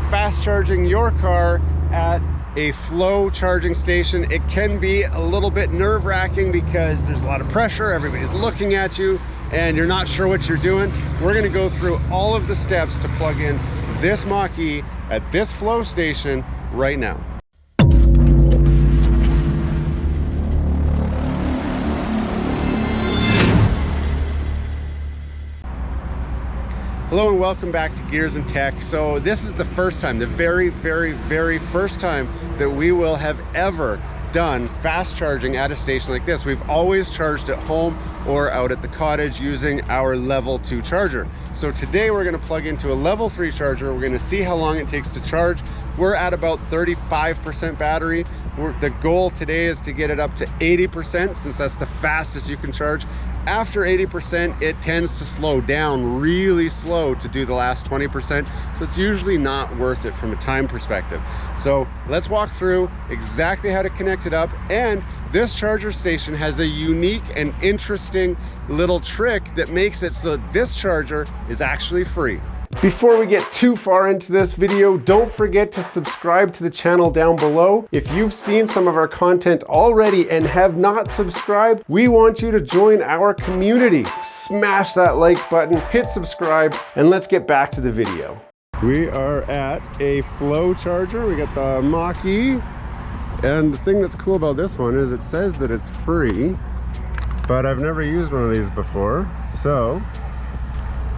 fast charging your car at a flow charging station. It can be a little bit nerve-wracking because there's a lot of pressure, everybody's looking at you, and you're not sure what you're doing. We're gonna go through all of the steps to plug in this Mach-E at this flow station right now. Hello and welcome back to Gears and Tech. So this is the first time, the very first time that we will have ever done fast charging at a station like this. We've always charged at home or out at the cottage using our level 2 charger. So today we're going to plug into a level 3 charger. We're going to see how long it takes to charge. We're at about 35% battery. The goal today is to get it up to 80%, since that's the fastest you can charge. After 80%, it tends to slow down really slow to do the last 20%. So it's usually not worth it from a time perspective. So let's walk through exactly how to connect it up. And this charger station has a unique and interesting little trick that makes it so that this charger is actually free. Before we get too far into this video, don't forget to subscribe to the channel down below. If you've seen some of our content already and have not subscribed, we want you to join our community. Smash that like button, hit subscribe, and let's get back to the video. We are at a flow charger. We got the Mach-E. And the thing that's cool about this one is it says that it's free, but I've never used one of these before. So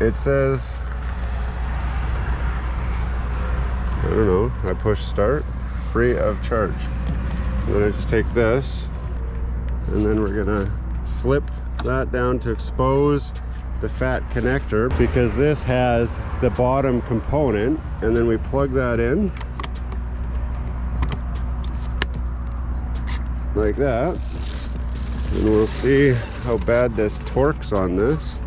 it says, I don't know, I push start, free of charge. And then I just take this, and then we're gonna flip that down to expose the fat connector, because this has the bottom component, and then we plug that in like that, and we'll see how bad this torques on this,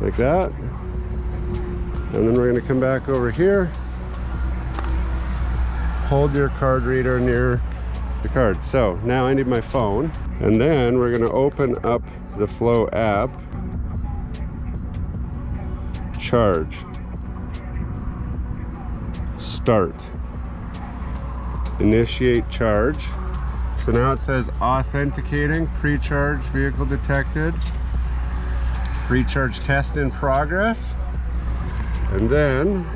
like that. And then we're gonna come back over here, hold your card reader near the card. So now I need my phone, and then we're going to open up the Flow app, charge, start, initiate charge. So now it says authenticating, pre-charge vehicle detected, pre-charge test in progress, and then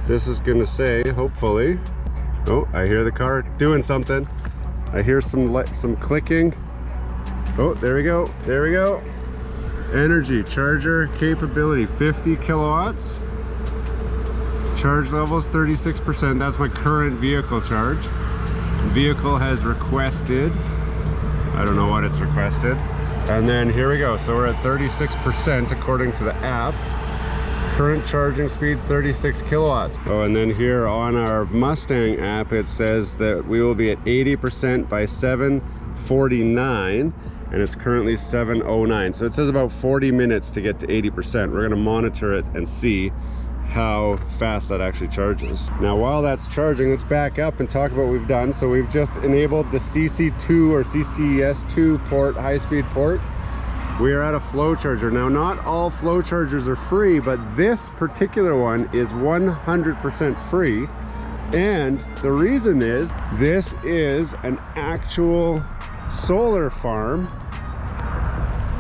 this is gonna say, hopefully, oh, I hear the car doing something. I hear some clicking. Oh, there we go, there we go. Energy, charger capability, 50 kilowatts. Charge levels, 36%. That's my current vehicle charge. Vehicle has requested, I don't know what it's requested. And then here we go, so we're at 36% according to the app. Current charging speed 36 kilowatts. Oh, and then here on our Mustang app it says that we will be at 80% by 7:49, and it's currently 7:09. So it says about 40 minutes to get to 80%. We're going to monitor it and see how fast that actually charges. Now while that's charging, let's back up and talk about what we've done. So we've just enabled the CC2 or CCS2 port, high-speed port. We are at a flow charger. Now, not all flow chargers are free, but this particular one is 100% free. And the reason is, this is an actual solar farm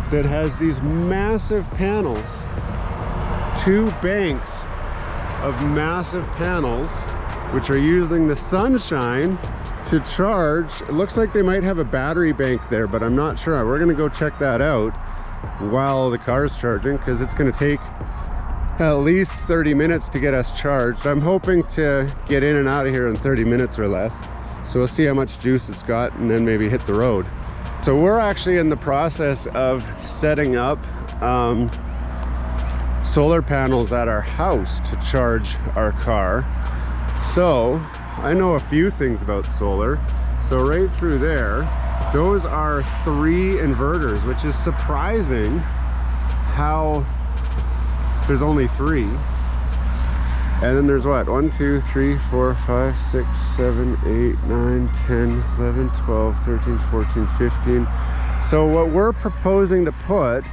that has these massive panels, 2 banks of massive panels, which are using the sunshine to charge. It looks like they might have a battery bank there, but I'm not sure. We're gonna go check that out while the car's charging, because it's going to take at least 30 minutes to get us charged. I'm hoping to get in and out of here in 30 minutes or less, so we'll see how much juice it's got and then maybe hit the road. So we're actually in the process of setting up solar panels at our house to charge our car. So I know a few things about solar. So right through there, those are 3 inverters, which is surprising how there's only 3. And then there's what? 1, 2, 3, 4, 5, 6, 7, 8, 9, 10, 11, 12, 13, 14, 15. So what we're proposing to put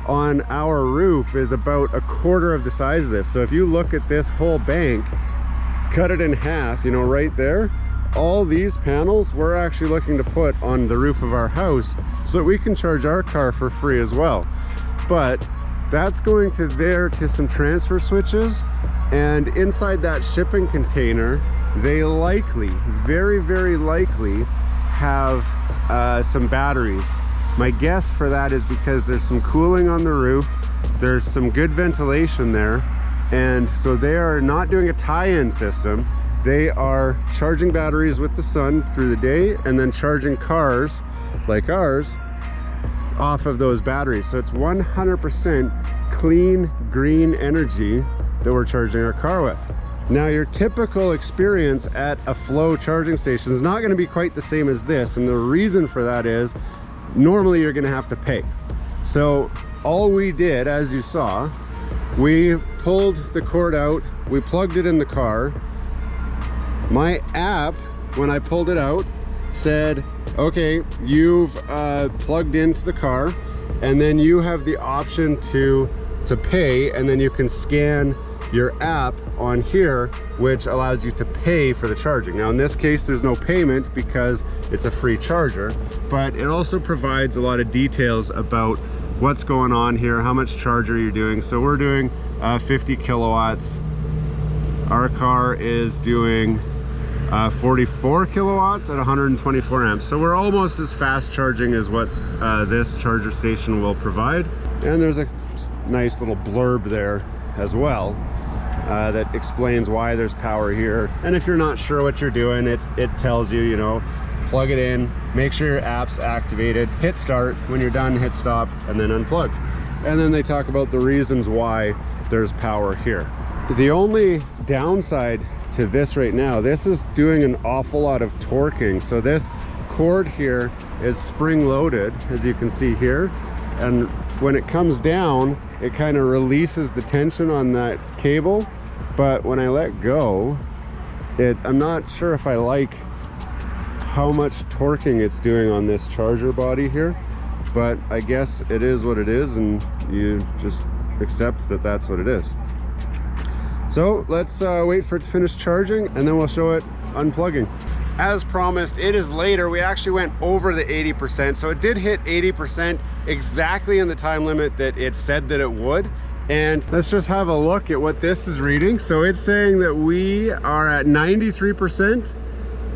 on our roof is about 1/4 of the size of this. So if you look at this whole bank, cut it in half, you know, right there. All these panels we're actually looking to put on the roof of our house so that we can charge our car for free as well. But that's going to there to some transfer switches, and inside that shipping container they likely, very, very likely have some batteries. My guess for that is because there's some cooling on the roof, there's some good ventilation there, and so they are not doing a tie-in system. They are charging batteries with the sun through the day and then charging cars like ours off of those batteries. So it's 100% clean green energy that we're charging our car with. Now, your typical experience at a Flow charging station is not going to be quite the same as this, and the reason for that is normally you're going to have to pay. So all we did, as you saw, we pulled the cord out, we plugged it in the car. My app, when I pulled it out, said, okay, you've plugged into the car, and then you have the option to pay, and then you can scan your app on here, which allows you to pay for the charging. Now in this case there's no payment because it's a free charger, but it also provides a lot of details about what's going on here, how much charger you're doing. So we're doing 50 kilowatts. Our car is doing 44 kilowatts at 124 amps. So we're almost as fast charging as what this charger station will provide. And there's a nice little blurb there as well that explains why there's power here. And if you're not sure what you're doing, it tells you, you know, plug it in, make sure your app's activated, hit start, when you're done hit stop, and then unplug. And then they talk about the reasons why there's power here. The only downside to this right now, this is doing an awful lot of torquing. So this cord here is spring loaded, as you can see here, and when it comes down it kind of releases the tension on that cable, but when I let go, I'm not sure if I like how much torquing it's doing on this charger body here, but I guess it is what it is, and you just accept that that's what it is. So let's wait for it to finish charging, and then we'll show it unplugging. As promised, it is later. We actually went over the 80%, so it did hit 80% exactly in the time limit that it said that it would. And let's just have a look at what this is reading. So it's saying that we are at 93%,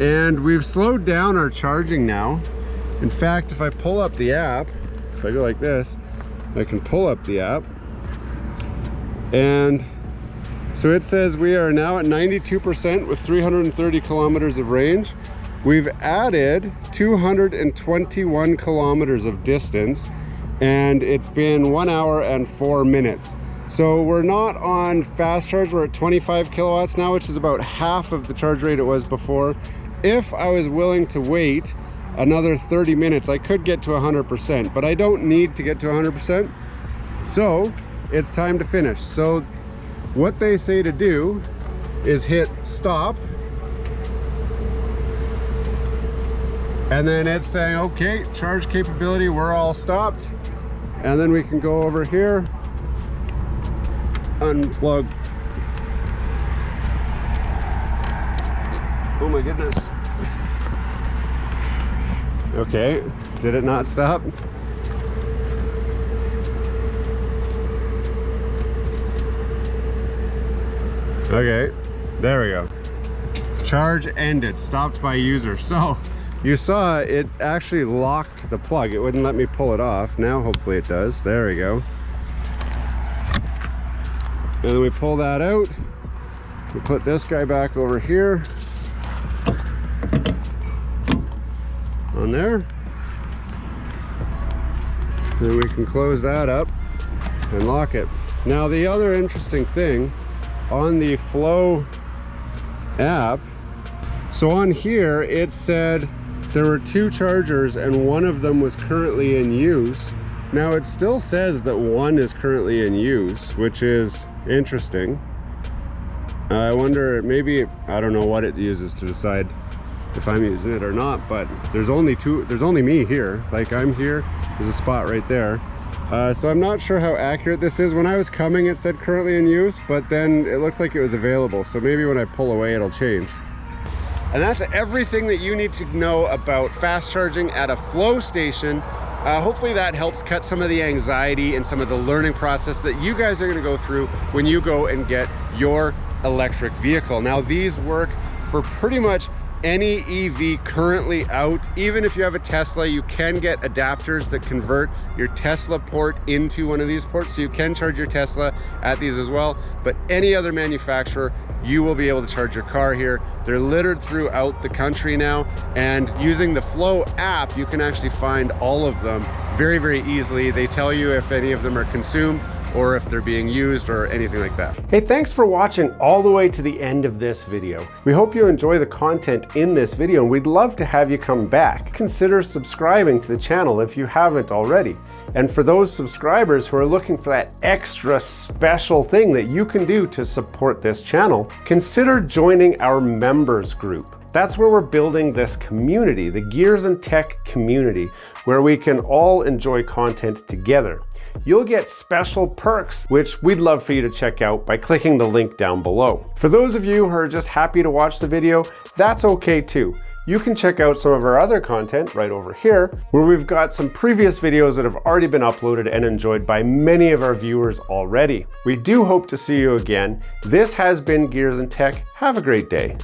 and we've slowed down our charging now. In fact, if I pull up the app, if I go like this, I can pull up the app, and so it says we are now at 92% with 330 kilometers of range. We've added 221 kilometers of distance, and it's been 1 hour and 4 minutes. So we're not on fast charge, we're at 25 kilowatts now, which is about half of the charge rate it was before. If I was willing to wait another 30 minutes, I could get to 100%, but I don't need to get to 100%. So it's time to finish. So what they say to do is hit stop, and then it's saying, okay, charge capability, we're all stopped. And then we can go over here, unplug. Oh my goodness. Okay, did it not stop? Okay, there we go. Charge ended, stopped by user. So you saw it actually locked the plug. It wouldn't let me pull it off. Now hopefully it does. There we go. And then we pull that out. We put this guy back over here. On there. Then we can close that up and lock it. Now the other interesting thing on the Flow app, so on here it said there were 2 chargers and one of them was currently in use. Now it still says that one is currently in use, which is interesting. I wonder, maybe, I don't know what it uses to decide if I'm using it or not, but there's only me here. Like, I'm here, there's a spot right there, So I'm not sure how accurate this is. When I was coming, it said currently in use, but then it looked like it was available. So maybe when I pull away, it'll change. And that's everything that you need to know about fast charging at a flow station. Hopefully that helps cut some of the anxiety and some of the learning process that you guys are going to go through when you go and get your electric vehicle. Now, these work for pretty much any EV currently out. Even if you have a Tesla, you can get adapters that convert your Tesla port into one of these ports, so you can charge your Tesla at these as well. But any other manufacturer, you will be able to charge your car here. They're littered throughout the country now, and using the Flow app, you can actually find all of them very, very easily. They tell you if any of them are consumed or if they're being used or anything like that. Hey, thanks for watching all the way to the end of this video. We hope you enjoy the content in this video, and we'd love to have you come back. Consider subscribing to the channel if you haven't already. And for those subscribers who are looking for that extra special thing that you can do to support this channel, consider joining our members group. That's where we're building this community, the Gears and Tech community, where we can all enjoy content together. You'll get special perks, which we'd love for you to check out by clicking the link down below. For those of you who are just happy to watch the video, that's okay too. You can check out some of our other content right over here, where we've got some previous videos that have already been uploaded and enjoyed by many of our viewers already. We do hope to see you again. This has been Gears and Tech. Have a great day.